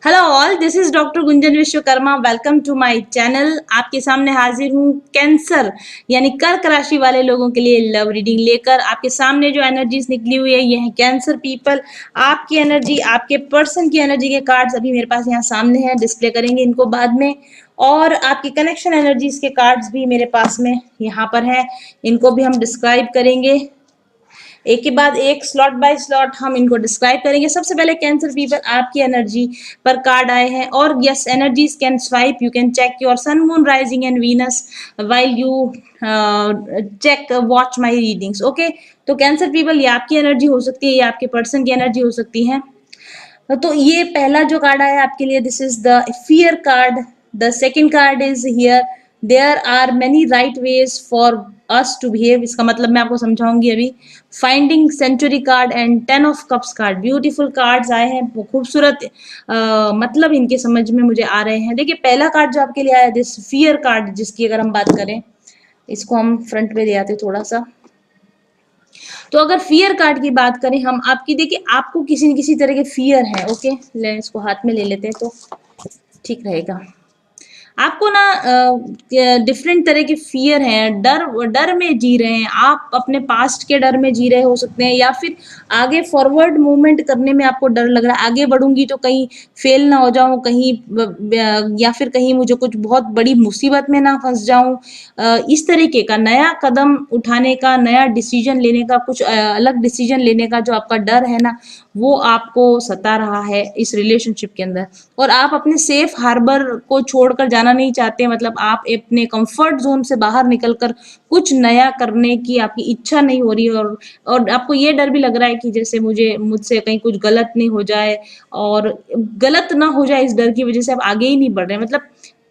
Hello all, this is doctor Gunjan Vishwakarma. Welcome to my channel. आपके सामने हाजिर हूँ कैंसर यानी कर्क राशि वाले लोगों के लिए लव रीडिंग लेकर। आपके सामने जो एनर्जीज निकली हुई है ये है कैंसर पीपल। आपकी एनर्जी, आपके पर्सन की एनर्जी के कार्ड्स अभी मेरे पास यहाँ सामने हैं, डिस्प्ले करेंगे इनको बाद में। और आपकी कनेक्शन एनर्जीज के कार्ड्स भी मेरे पास में यहाँ पर है, इनको भी हम डिस्क्राइब करेंगे एक के बाद एक, स्लॉट बाय स्लॉट हम इनको डिस्क्राइब करेंगे। सबसे पहले कैंसर पीपल, आपकी एनर्जी पर कार्ड आए हैं और yes, energies can swipe, you can check your sun moon rising and Venus while you check watch my readings. Okay, तो कैंसर पीपल ये आपकी एनर्जी हो सकती है, ये आपके पर्सन की एनर्जी हो सकती है। तो ये पहला जो कार्ड आया आपके लिए, this is the fear card. The second card is here, there are many right ways for us to behave. इसका मतलब मैं आपको समझाऊंगी अभी। Finding century card and 10 of cups card, beautiful cards आए हैं, वो खूबसूरत मतलब इनके समझ में मुझे आ रहे हैं। देखिए पहला कार्ड जो आपके लिए आया, दिस फियर कार्ड, जिसकी अगर हम बात करें, इसको हम फ्रंट पे ले आते थोड़ा सा। तो अगर फियर कार्ड की बात करें हम, आपकी देखिए आपको किसी न किसी तरह के फियर है। ओके, ले इसको हाथ में ले लेते हैं तो ठीक रहेगा। आपको ना डिफरेंट तरह के फियर हैं, डर डर में जी रहे हैं आप, अपने पास्ट के डर में जी रहे हो सकते हैं, या फिर आगे फॉरवर्ड मूवमेंट करने में आपको डर लग रहा है, आगे बढ़ूंगी तो कहीं फेल ना हो जाऊं, कहीं या फिर कहीं मुझे कुछ बहुत बड़ी मुसीबत में ना फंस जाऊं। इस तरीके का नया कदम उठाने का, नया डिसीजन लेने का, कुछ अलग डिसीजन लेने का जो आपका डर है ना, वो आपको सता रहा है इस रिलेशनशिप के अंदर। और आप अपने सेफ हार्बर को छोड़कर जाना नहीं चाहते, मतलब आप अपने कंफर्ट जोन से बाहर निकलकर कुछ नया करने की आपकी इच्छा नहीं हो रही है। और आपको ये डर भी लग रहा है कि जैसे मुझसे कहीं कुछ गलत नहीं हो जाए, और गलत ना हो जाए, इस डर की वजह से आप आगे ही नहीं बढ़ रहे। मतलब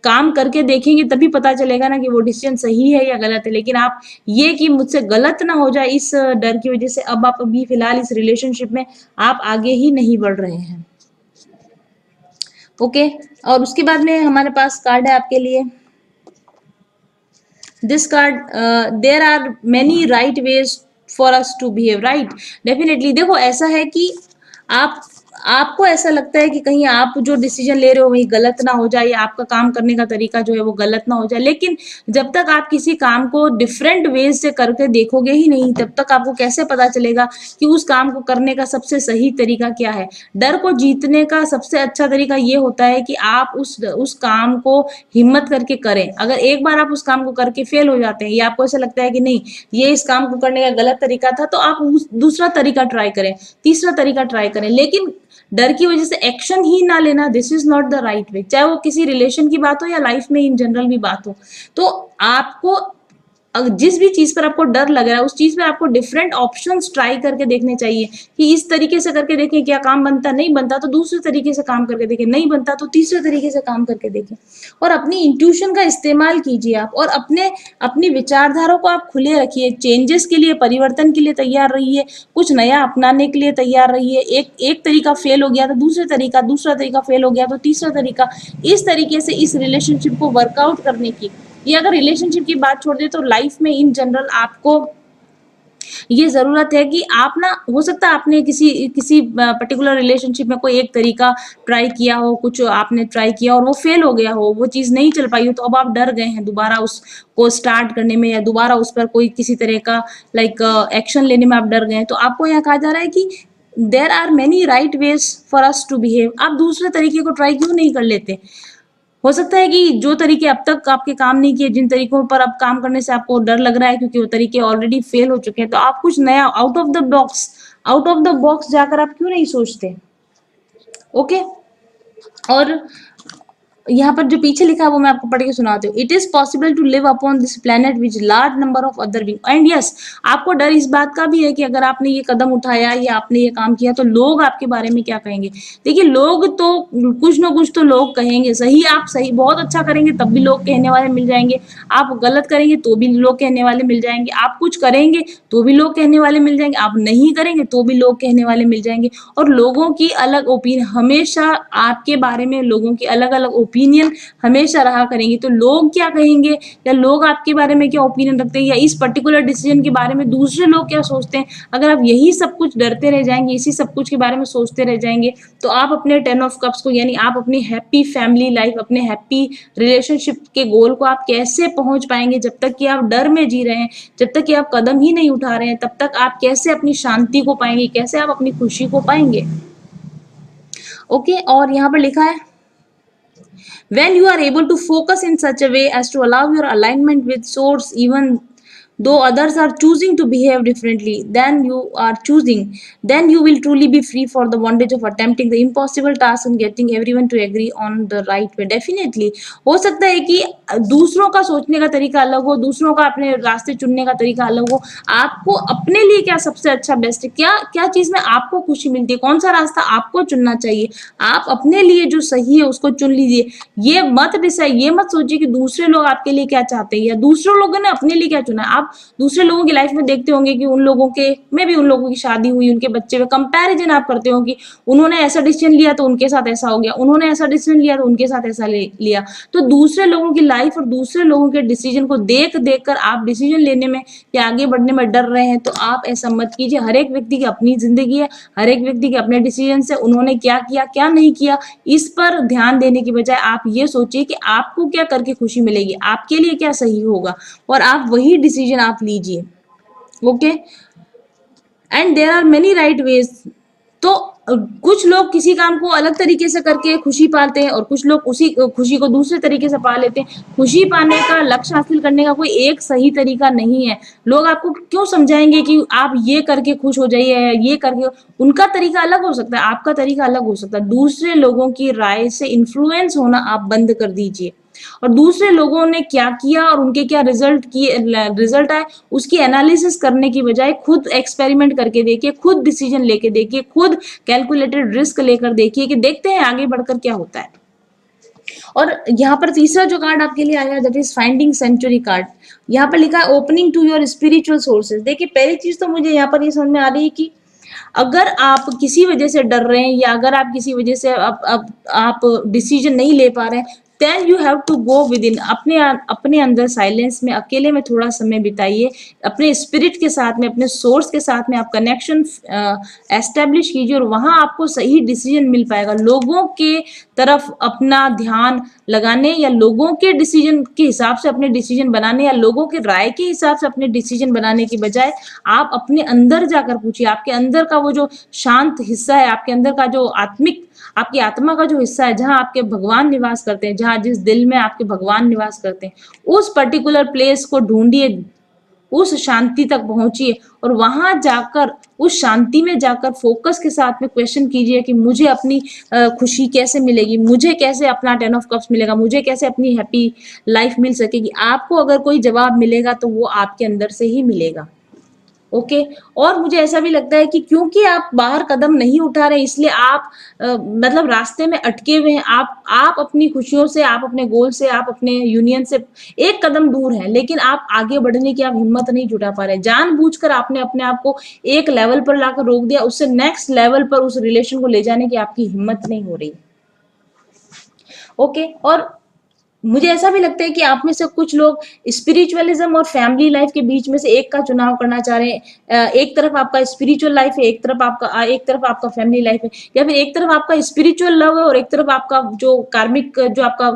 काम करके देखेंगे तभी पता चलेगा ना कि वो डिसीजन सही है या गलत है, लेकिन आप ये कि मुझसे गलत ना हो जाए, इस डर की वजह से अब आप अभी फिलहाल इस रिलेशनशिप में आप आगे ही नहीं बढ़ रहे हैं। ओके, और उसके बाद में हमारे पास कार्ड है आपके लिए, this card, there are many right ways for us to behave right. Definitely देखो ऐसा है कि आप आपको ऐसा लगता है कि कहीं आप जो डिसीजन ले रहे हो वही गलत ना हो जाए, या आपका काम करने का तरीका जो है वो गलत ना हो जाए, लेकिन जब तक आप किसी काम को डिफरेंट वेज से करके देखोगे ही नहीं, तब तक आपको कैसे पता चलेगा कि उस काम को करने का सबसे सही तरीका क्या है। डर को जीतने का सबसे अच्छा तरीका ये होता है कि आप उस काम को हिम्मत करके करें। अगर एक बार आप उस काम को करके फेल हो जाते हैं, या आपको ऐसा लगता है कि नहीं ये इस काम को करने का गलत तरीका था, तो आप दूसरा तरीका ट्राई करें, तीसरा तरीका ट्राई करें, लेकिन डर की वजह से एक्शन ही ना लेना, this is not the right way. चाहे वो किसी रिलेशन की बात हो या लाइफ में इन जनरल भी बात हो, तो आपको जिस भी चीज पर आपको डर लग रहा है उस चीज में आपको डिफरेंट ऑप्शंस ट्राई करके देखने चाहिए कि इस तरीके से करके देखें क्या काम बनता, नहीं बनता तो दूसरे तरीके से काम करके देखें, नहीं बनता तो तीसरे तरीके से काम करके देखें। और अपनी इंट्यूशन का इस्तेमाल कीजिए आप, और अपनी विचारधारा को आप खुले रखिए, चेंजेस के लिए, परिवर्तन के लिए तैयार रहिए, कुछ नया अपनाने के लिए तैयार रहिए। एक तरीका फेल हो गया तो दूसरा तरीका फेल हो गया तो तीसरा तरीका, इस तरीके से इस रिलेशनशिप को वर्कआउट करने की, ये अगर रिलेशनशिप की बात छोड़ दे तो लाइफ में इन जनरल आपको ये जरूरत है कि आप ना, हो सकता है आपने किसी किसी पर्टिकुलर रिलेशनशिप में कोई एक तरीका ट्राई किया हो, कुछ आपने ट्राई किया और वो फेल हो गया हो, वो चीज नहीं चल पाई हो, तो अब आप डर गए हैं दोबारा उसको स्टार्ट करने में, या दोबारा उस पर कोई किसी तरह का लाइक एक्शन लेने में आप डर गए हैं। तो आपको यहाँ कहा जा रहा है कि there are many right ways for us to behave. आप दूसरे तरीके को ट्राई क्यों नहीं कर लेते। हो सकता है कि जो तरीके अब तक आपके काम नहीं किए, जिन तरीकों पर अब काम करने से आपको डर लग रहा है क्योंकि वो तरीके ऑलरेडी फेल हो चुके हैं, तो आप कुछ नया आउट ऑफ द बॉक्स जाकर आप क्यों नहीं सोचते। ओके, और यहाँ पर जो पीछे लिखा है वो मैं आपको पढ़ के सुनाती हूँ। It is possible to live upon this planet which large number of other being and yes, आपको डर इस बात का भी है कि अगर आपने ये कदम उठाया या आपने ये काम किया तो लोग आपके बारे में क्या कहेंगे। देखिए लोग तो कुछ ना कुछ तो लोग कहेंगे, सही आप सही बहुत अच्छा करेंगे तब भी लोग कहने वाले मिल जाएंगे, आप गलत करेंगे तो भी लोग कहने वाले मिल जाएंगे, आप कुछ करेंगे तो भी लोग कहने वाले मिल जाएंगे, आप नहीं करेंगे तो भी लोग कहने वाले मिल जाएंगे। और लोगों की अलग ओपिनियन, हमेशा आपके बारे में लोगों की अलग अलग ओपिनियन हमेशा रहा करेंगी। तो लोग क्या कहेंगे या लोग आपके बारे में क्या ओपिनियन रखते हैं या इस पर्टिकुलर डिसीजन के बारे में दूसरे लोग क्या सोचते हैं, अगर आप यही सब कुछ डरते रह जाएंगे, इसी सब कुछ के बारे में सोचते रह जाएंगे, तो आप अपने 10 ऑफ कप्स को यानी आप अपनी हैप्पी फैमिली लाइफ, अपने हैप्पी रिलेशनशिप के गोल को आप कैसे पहुंच पाएंगे? जब तक कि आप डर में जी रहे हैं, जब तक कि आप कदम ही नहीं उठा रहे हैं, तब तक आप कैसे अपनी शांति को पाएंगे, कैसे आप अपनी खुशी को पाएंगे? ओके, और यहाँ पर लिखा है when you are able to focus in such a way as to allow your alignment with source even though others are choosing to behave differently than you are choosing, then you will truly be free for the bondage of attempting the impossible task and getting everyone to agree on the right way. Definitely हो सकता है कि दूसरों का सोचने का तरीका अलग हो, दूसरों का अपने रास्ते चुनने का तरीका अलग हो, आपको अपने लिए क्या सबसे अच्छा बेस्ट है, क्या क्या चीज में आपको खुशी मिलती है, कौन सा रास्ता आपको चुनना चाहिए, आप अपने लिए जो सही है उसको चुन लीजिए। ये मत डिसाइड, ये मत सोचिए कि दूसरे लोग आपके लिए क्या चाहते हैं या दूसरे लोगों ने अपने लिए क्या चुना है। आप दूसरे लोगों की लाइफ में देखते होंगे कि उन लोगों के में भी उन लोगों की शादी हुई, उनके बच्चे हुए, कंपैरिजन आप करते हो कि उन्होंने ऐसा डिसीजन लिया तो उनके साथ ऐसा हो गया, उन्होंने ऐसा डिसीजन लिया तो उनके साथ ऐसा लिया। तो दूसरे लोगों की लाइफ और दूसरे लोगों के डिसीजन को देख देख कर आप डिसीजन लेने में या आगे बढ़ने में डर रहे हैं, तो आप ऐसा मत कीजिए। हर एक व्यक्ति की अपनी जिंदगी है, हर एक व्यक्ति के अपने डिसीजन है, उन्होंने क्या किया क्या नहीं किया, इस पर ध्यान देने की बजाय आप ये सोचिए कि आपको क्या करके खुशी मिलेगी, आपके लिए क्या सही होगा, और आप वही डिसीजन आप लीजिए। Okay, and there are many right ways. तो कुछ लोग किसी काम को अलग तरीके से करके खुशी पाते हैं और कुछ लोग उसी खुशी को दूसरे तरीके से पा लेते हैं। खुशी पाने का, लक्ष्य हासिल करने का कोई एक सही तरीका नहीं है। लोग आपको क्यों समझाएंगे कि आप ये करके खुश हो जाइए या ये करके, उनका तरीका अलग हो सकता है, आपका तरीका अलग हो सकता है। दूसरे लोगों की राय से इन्फ्लुएंस होना आप बंद कर दीजिए, और दूसरे लोगों ने क्या किया और उनके क्या रिजल्ट आए उसकी एनालिसिस करने की बजाय खुद एक्सपेरिमेंट करके देखिए, खुद डिसीजन लेके देखिए, खुद कैलकुलेटेड रिस्क लेकर देखिए कि देखते हैं आगे बढ़कर क्या होता है। और यहाँ पर तीसरा जो कार्ड आपके लिए आया that is finding century card. यहाँ पर लिखा है opening to your spiritual sources. देखिए पहली चीज तो मुझे यहाँ पर ये समझ में आ रही है कि अगर आप किसी वजह से डर रहे हैं या अगर आप किसी वजह से आप डिसीजन नहीं ले पा रहे हैं, then you have to go within, अपने अंदर साइलेंस में अकेले में थोड़ा समय बिताइए, अपने स्पिरिट के साथ में, अपने सोर्स के साथ में आप कनेक्शन एस्टेब्लिश कीजिए और वहां आपको सही डिसीजन मिल पाएगा। लोगों के तरफ अपना ध्यान लगाने या लोगों के डिसीजन के हिसाब से अपने डिसीजन बनाने या लोगों के राय के हिसाब से अपने डिसीजन बनाने की बजाय आप अपने अंदर जाकर पूछिए, आपके अंदर का वो जो शांत हिस्सा है, आपके अंदर का जो आत्मिक, आपकी आत्मा का जो हिस्सा है, जहां आपके भगवान निवास करते हैं, जहां जिस दिल में आपके भगवान निवास करते हैं, उस पर्टिकुलर प्लेस को ढूंढिए, उस शांति तक पहुंचिए और वहां जाकर, उस शांति में जाकर फोकस के साथ में क्वेश्चन कीजिए कि मुझे अपनी खुशी कैसे मिलेगी, मुझे कैसे अपना 10 ऑफ कप्स मिलेगा, मुझे कैसे अपनी हैप्पी लाइफ मिल सकेगी। आपको अगर कोई जवाब मिलेगा तो वो आपके अंदर से ही मिलेगा। ओके, और मुझे ऐसा भी लगता है कि क्योंकि आप बाहर कदम नहीं उठा रहे इसलिए आप मतलब रास्ते में अटके हुए हैं। आप अपनी खुशियों से, आप अपने गोल से, आप अपने यूनियन से एक कदम दूर हैं, लेकिन आप आगे बढ़ने की आप हिम्मत नहीं जुटा पा रहे। जानबूझकर आपने अपने आप को एक लेवल पर लाकर रोक दिया, उससे नेक्स्ट लेवल पर उस रिलेशन को ले जाने की आपकी हिम्मत नहीं हो रही। ओके, और मुझे ऐसा भी लगता है कि आप में से कुछ लोग स्पिरिचुअलिज्म और फैमिली लाइफ के बीच में से एक का चुनाव करना चाह रहे हैं। एक तरफ आपका स्पिरिचुअल लाइफ है, एक तरफ आपका फैमिली लाइफ है, या फिर एक तरफ आपका स्पिरिचुअल लव है और एक तरफ आपका जो कार्मिक, जो आपका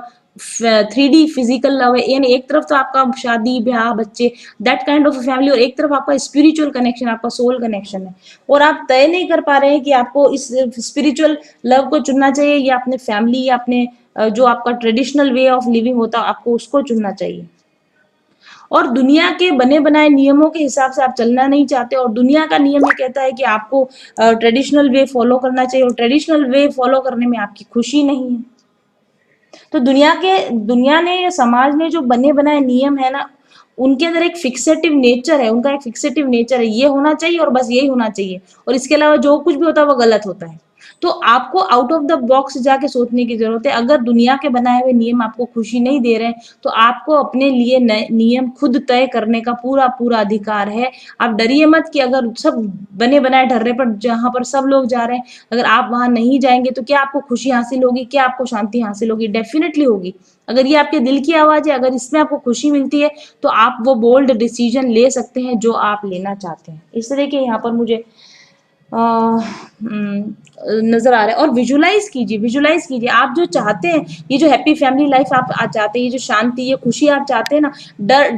3D फिजिकल लव है। यानी एक तरफ तो आपका शादी ब्याह बच्चे, दैट काइंड ऑफ फैमिली, और एक तरफ आपका स्पिरिचुअल कनेक्शन, आपका सोल कनेक्शन है, और आप तय नहीं कर पा रहे हैं कि आपको इस स्पिरिचुअल लव को चुनना चाहिए या अपने फैमिली या अपने जो आपका ट्रेडिशनल वे ऑफ लिविंग होता है आपको उसको चुनना चाहिए। और दुनिया के बने बनाए नियमों के हिसाब से आप चलना नहीं चाहते, और दुनिया का नियम ये कहता है कि आपको ट्रेडिशनल वे फॉलो करना चाहिए, और ट्रेडिशनल वे फॉलो करने में आपकी खुशी नहीं है। तो दुनिया ने, समाज ने जो बने बनाए नियम है ना, उनके अंदर एक फिक्सेटिव नेचर है, उनका एक फिक्सेटिव नेचर है, ये होना चाहिए और बस यही होना चाहिए, और इसके अलावा जो कुछ भी होता है वो गलत होता है। तो आपको आउट ऑफ द बॉक्स जाके सोचने की जरूरत है। अगर दुनिया के बनाए हुए नियम आपको खुशी नहीं दे रहे हैं, तो आपको अपने लिए नए नियम खुद तय करने का पूरा पूरा अधिकार है। आप डरिए मत कि अगर सब बने बनाए ढर्रे पर जहां पर सब लोग जा रहे हैं, अगर आप वहां नहीं जाएंगे तो क्या आपको खुशी हासिल होगी, क्या आपको शांति हासिल होगी? डेफिनेटली होगी। अगर ये आपके दिल की आवाज है, अगर इसमें आपको खुशी मिलती है, तो आप वो बोल्ड डिसीजन ले सकते हैं जो आप लेना चाहते हैं। इस तरह के यहाँ पर मुझे नजर आ रहा है। और विजुलाइज कीजिए, विजुलाइज कीजिए आप जो चाहते हैं, ये जो हैप्पी फैमिली लाइफ आप चाहते हैं, ये जो शांति, ये खुशी आप चाहते हैं ना,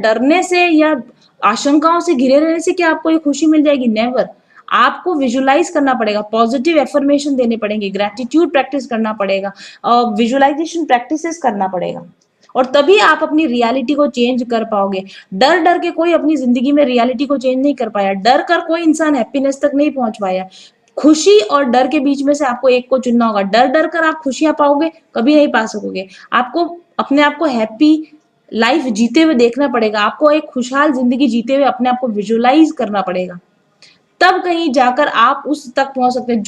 डरने से या आशंकाओं से घिरे रहने से क्या आपको ये खुशी मिल जाएगी? नेवर। आपको विजुलाइज करना पड़ेगा, पॉजिटिव एफर्मेशन देने पड़ेंगे, ग्रेटिट्यूड प्रैक्टिस करना पड़ेगा, विजुलाइजेशन प्रैक्टिसेस करना पड़ेगा, और तभी आप अपनी रियलिटी को चेंज कर पाओगे। डर डर के कोई अपनी जिंदगी में रियलिटी को चेंज नहीं कर पाया, डर कर कोई इंसान हैप्पीनेस तक नहीं पहुंच पाया। खुशी और डर के बीच में से आपको एक को चुनना होगा। डर डर कर आप खुशियां पाओगे, कभी नहीं पा सकोगे। आपको अपने आप को हैप्पी लाइफ जीते हुए देखना पड़ेगा, आपको एक खुशहाल जिंदगी जीते हुए अपने आप को विजुलाइज करना पड़ेगा, तब कहीं जाकर आप उस तक पहुंच सकते हैं।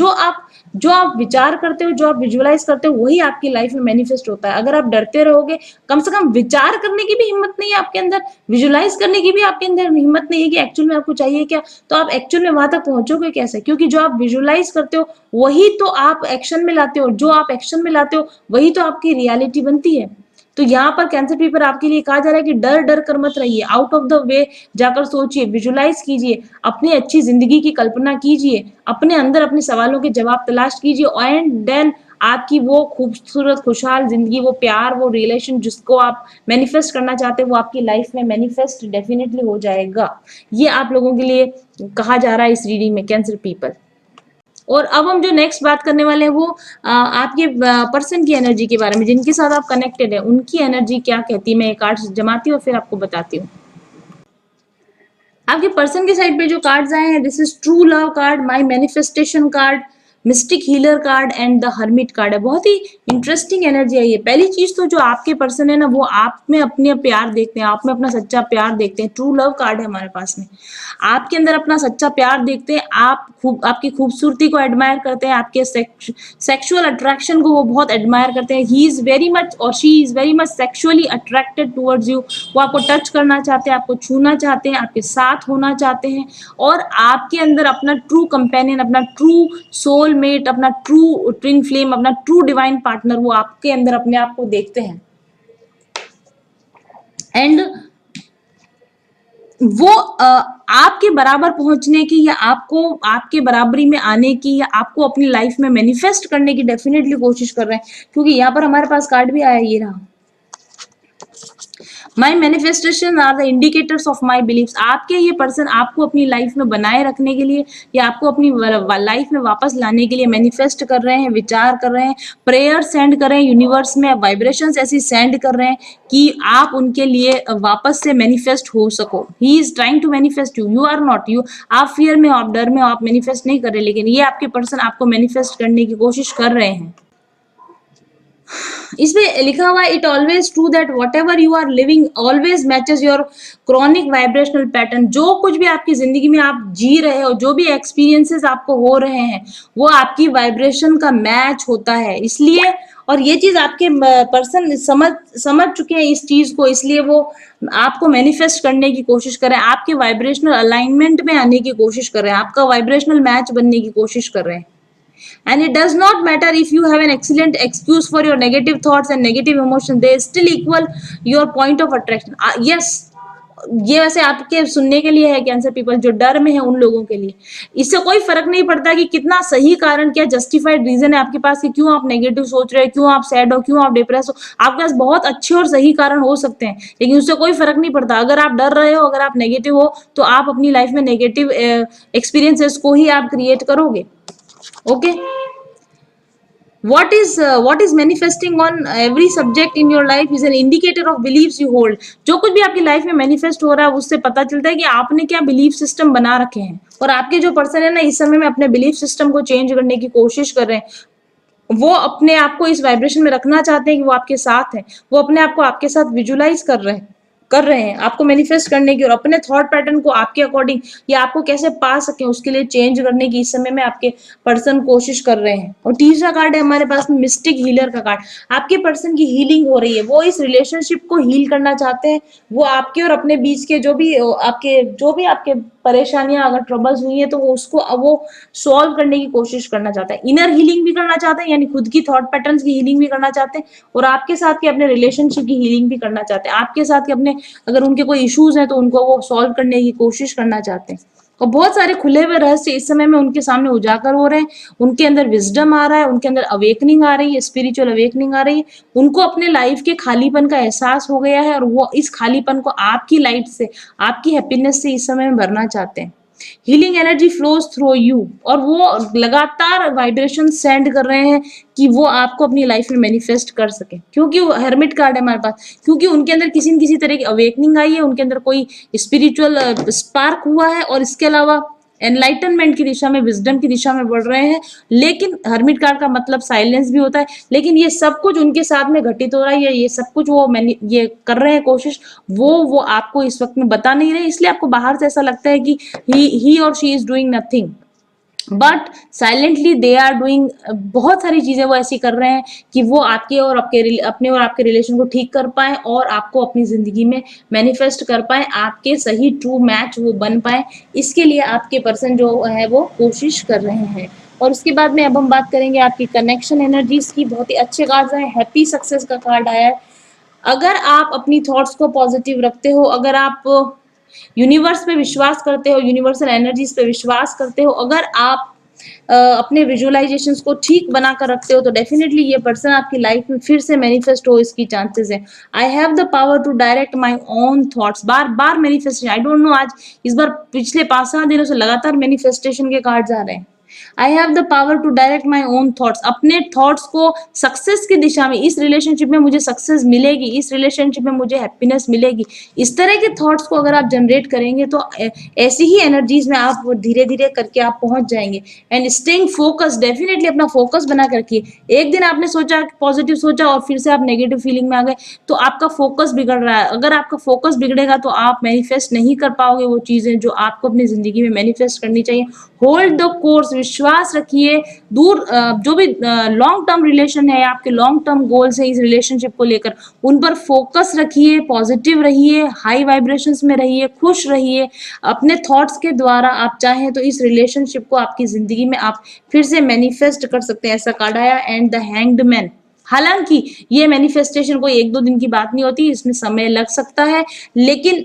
जो आप विचार करते हो, जो आप विजुअलाइज करते हो, वही आपकी लाइफ में मैनिफेस्ट होता है। अगर आप डरते रहोगे, कम से कम विचार करने की भी हिम्मत नहीं है आपके अंदर, विजुअलाइज करने की भी आपके अंदर हिम्मत नहीं है कि एक्चुअल में आपको चाहिए क्या, तो आप एक्चुअल में वहां तक पहुंचोगे कैसे? क्योंकि जो आप विजुअलाइज करते हो वही तो आप एक्शन में लाते हो, जो आप एक्शन में लाते हो वही तो आपकी रियलिटी बनती है। तो यहाँ पर कैंसर पीपल आपके लिए कहा जा रहा है कि डर डर कर मत रहिए, आउट ऑफ द वे जाकर सोचिए, विजुलाइज कीजिए, अपनी अच्छी जिंदगी की कल्पना कीजिए, अपने अंदर अपने सवालों के जवाब तलाश कीजिए, एंड देन आपकी वो खूबसूरत खुशहाल जिंदगी, वो प्यार, वो रिलेशन जिसको आप मैनिफेस्ट करना चाहते हैं, वो आपकी लाइफ में मैनिफेस्ट डेफिनेटली हो जाएगा। ये आप लोगों के लिए कहा जा रहा है इस रीडिंग में, कैंसर पीपल। और अब हम जो नेक्स्ट बात करने वाले हैं वो आपके पर्सन की एनर्जी के बारे में, जिनके साथ आप कनेक्टेड है, उनकी एनर्जी क्या कहती है। मैं एक कार्ड जमाती हूँ और फिर आपको बताती हूँ। आपके पर्सन के साइड पे जो कार्ड्स आए हैं, this is true love card, my manifestation card, mistake healer card and the hermit card है। बहुत ही इंटरेस्टिंग एनर्जी आई है। पहली चीज तो जो आपके पर्सन है ना, वो आप में अपने प्यार देखते हैं, आप में अपना सच्चा प्यार देखते हैं। ट्रू लव कार्ड है हमारे पास में, आपके अंदर अपना सच्चा प्यार देखते हैं, आपकी खूबसूरती को एडमायर करते हैं, आपके सेक्सुअल अट्रैक्शन को वो बहुत एडमायर करते हैं। ही इज वेरी मच और she is very much sexually attracted towards you. वो आपको टच करना चाहते हैं, आपको छूना चाहते हैं, आपके साथ होना चाहते हैं, और आपके अंदर अपना ट्रू कंपेनियन, अपना ट्रू सोलमेट, अपना ट्रू ट्विन फ्लेम, अपना ट्रू डिवाइन पार्टनर वो आपके अंदर अपने आप को देखते हैं। एंड वो आपके बराबर पहुंचने की, या आपको आपके बराबरी में आने की, या आपको अपनी लाइफ में मैनिफेस्ट करने की डेफिनेटली कोशिश कर रहे हैं। क्योंकि यहाँ पर हमारे पास कार्ड भी आया, ये रहा, my manifestation are the indicators of my beliefs. आपके ये पर्सन आपको अपनी लाइफ में बनाए रखने के लिए, या आपको अपनी लाइफ में वापस लाने के लिए मैनिफेस्ट कर रहे हैं, विचार कर रहे हैं, प्रेयर सेंड कर रहे हैं यूनिवर्स में, वाइब्रेशंस ऐसी सेंड कर रहे हैं कि आप उनके लिए वापस से मैनिफेस्ट हो सको। He is trying to manifest you, you are not you. आप फियर में हो, आप डर में हो, आप मैनिफेस्ट नहीं कर रहे, लेकिन ये आपके पर्सन आपको मैनिफेस्ट करने की कोशिश कर रहे हैं। इसमें लिखा हुआ है, it always true that whatever you are living always matches your chronic vibrational pattern. जो कुछ भी आपकी जिंदगी में आप जी रहे हो, जो भी एक्सपीरियंसेस आपको हो रहे हैं, वो आपकी वाइब्रेशन का मैच होता है। इसलिए, और ये चीज आपके पर्सन समझ चुके हैं इस चीज को, इसलिए वो आपको मैनिफेस्ट करने की कोशिश कर रहे हैं, आपके वाइब्रेशनल अलाइनमेंट में आने की कोशिश कर रहे हैं, आपका वाइब्रेशनल मैच बनने की कोशिश कर रहे हैं। And it does not matter if you have an excellent excuse for your negative thoughts and negative emotions, they still equal your point of attraction. Yes, ये वैसे आपके सुनने के लिए है कैंसर पीपल, जो डर में है उन लोगों के लिए। इससे कोई फर्क नहीं पड़ता कि कितना सही कारण, क्या जस्टिफाइड रीजन है आपके पास कि क्यों आप नेगेटिव सोच रहे हो, क्यों आप सैड हो, क्यों आप डिप्रेस हो। आपके पास बहुत अच्छे और सही कारण हो सकते हैं, लेकिन उससे कोई फर्क नहीं पड़ता। अगर आप डर रहे हो, अगर आप नेगेटिव हो, तो आप अपनी लाइफ में नेगेटिव एक्सपीरियंसेस को ही आप क्रिएट करोगे। Okay, what is manifesting on every subject in your life is an indicator of beliefs you hold. जो कुछ भी आपकी लाइफ में मैनिफेस्ट हो रहा है, उससे पता चलता है कि आपने क्या बिलीफ सिस्टम बना रखे हैं। और आपके जो पर्सन है ना, इस समय में अपने बिलीफ सिस्टम को चेंज करने की कोशिश कर रहे हैं। वो अपने आप को इस वाइब्रेशन में रखना चाहते हैं कि वो आपके साथ है, वो अपने आप को आपके साथ विजुलाइज कर रहे हैं, कर रहे हैं आपको मैनिफेस्ट करने की, और अपने थॉट पैटर्न को आपके अकॉर्डिंग या आपको कैसे पा सके उसके लिए चेंज करने की इस समय में आपके पर्सन कोशिश कर रहे हैं। और तीसरा कार्ड है हमारे पास में मिस्टिक हीलर का कार्ड। आपके पर्सन की हीलिंग हो रही है, वो इस रिलेशनशिप को हील करना चाहते हैं। वो आपके और अपने बीच के जो भी आपके परेशानियां अगर ट्रबल्स हुई है तो वो सॉल्व करने की कोशिश करना चाहता है। इनर हीलिंग भी करना चाहते हैं, यानी खुद की थॉट पैटर्न्स की हीलिंग भी करना चाहते हैं, और आपके साथ के अपने रिलेशनशिप की हीलिंग भी करना चाहते हैं। आपके साथ के अपने अगर उनके कोई इश्यूज हैं तो उनको वो सॉल्व करने की कोशिश करना चाहते हैं। और बहुत सारे खुले हुए रहस्य इस समय में उनके सामने उजागर हो रहे हैं। उनके अंदर विजडम आ रहा है, उनके अंदर अवेकनिंग आ रही है, स्पिरिचुअल अवेकनिंग आ रही है। उनको अपने लाइफ के खालीपन का एहसास हो गया है, और वो इस खालीपन को आपकी लाइट से, आपकी हैप्पीनेस से इस समय में भरना चाहते हैं। Healing energy flows through you, और वो लगातार वाइब्रेशन सेंड कर रहे हैं कि वो आपको अपनी लाइफ में मैनिफेस्ट कर सके, क्योंकि वो हेरमिट कार्ड है हमारे पास, क्योंकि उनके अंदर किसी न किसी तरह की अवेकनिंग आई है, उनके अंदर कोई स्पिरिचुअल स्पार्क हुआ है, और इसके अलावा एनलाइटनमेंट की दिशा में, विजडम की दिशा में बढ़ रहे हैं। लेकिन हर्मिट कार्ड का मतलब साइलेंस भी होता है, लेकिन ये सब कुछ उनके साथ में घटित हो रहा है, ये सब कुछ वो ये कर रहे हैं कोशिश, वो आपको इस वक्त में बता नहीं रहे, इसलिए आपको बाहर से ऐसा लगता है कि ही और she is doing nothing, but silently they are doing बहुत सारी चीजें वो ऐसी कर रहे हैं कि वो आपके और अपने और आपके रिलेशन को ठीक कर पाए, और आपको अपनी जिंदगी में मैनिफेस्ट कर पाए, आपके सही ट्रू मैच वो बन पाए। इसके लिए आपके पर्सन जो है वो कोशिश कर रहे हैं। और उसके बाद में अब हम बात करेंगे आपकी कनेक्शन एनर्जीज की। बहुत ही अच्छे कार्ड आए, हैप्पी सक्सेस का कार्ड आया है। अगर आप अपनी थॉट्स को पॉजिटिव रखते हो, अगर आप यूनिवर्स पे विश्वास करते हो, यूनिवर्सल एनर्जीज पे विश्वास करते हो, अगर आप अपने विजुअलाइजेशंस को ठीक बनाकर रखते हो, तो डेफिनेटली ये पर्सन आपकी लाइफ में फिर से मैनिफेस्ट हो इसकी चांसेस है। I have the power to direct my own thoughts, बार बार मैनिफेस्टेशन, आई डोंट नो आज इस बार पिछले 5-7 दिनों से लगातार मैनिफेस्टेशन के कार्ड आ रहे हैं। I have the power to direct my own thoughts, अपने थॉट्स को सक्सेस की दिशा में, इस रिलेशनशिप में मुझे सक्सेस मिलेगी, इस रिलेशनशिप में मुझे हैप्पीनेस मिलेगी, इस तरह के थॉट्स को अगर आप जनरेट करेंगे तो ऐसी ही एनर्जीज में आप धीरे धीरे करके आप पहुंच जाएंगे। एंड स्टेइंग फोकस, डेफिनेटली अपना फोकस बना कर रखिए। एक दिन आपने सोचा पॉजिटिव सोचा और फिर से आप नेगेटिव फीलिंग में आ गए तो आपका फोकस बिगड़ रहा है। अगर आपका फोकस बिगड़ेगा तो आप मैनिफेस्ट नहीं कर पाओगे वो चीजें जो आपको अपनी जिंदगी में मैनिफेस्ट करनी चाहिए। होल्ड द कोर्स, विश्वास रखिए। जो भी लॉन्ग टर्म रिलेशन है, आपके लॉन्ग टर्म गोल्स है इस रिलेशनशिप को लेकर, उन पर फोकस रखिए, पॉजिटिव रहिए, हाई वाइब्रेशंस में रहिए, खुश रहिए। अपने थॉट्स के द्वारा आप चाहें तो इस रिलेशनशिप को आपकी जिंदगी में आप फिर से मैनिफेस्ट कर सकते हैं। ऐसा कार्ड आया, एंड द हैंग्ड मैन। हालांकि ये मैनिफेस्टेशन कोई 1-2 दिन की बात नहीं होती, इसमें समय लग सकता है, लेकिन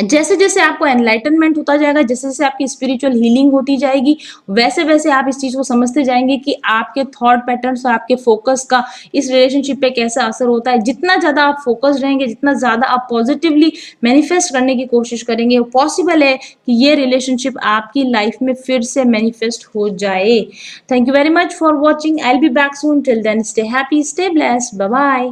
जैसे जैसे आपको एनलाइटनमेंट होता जाएगा, जैसे जैसे आपकी स्पिरिचुअल हीलिंग होती जाएगी, वैसे वैसे आप इस चीज को समझते जाएंगे कि आपके थॉट पैटर्न्स और आपके फोकस का इस रिलेशनशिप पे कैसा असर होता है। जितना ज्यादा आप फोकस रहेंगे, जितना ज्यादा आप पॉजिटिवली मैनिफेस्ट करने की कोशिश करेंगे, पॉसिबल है कि ये रिलेशनशिप आपकी लाइफ में फिर से मैनिफेस्ट हो जाए। Thank you very much for watching. I will be back soon. Till then stay happy, stay blessed, bye bye.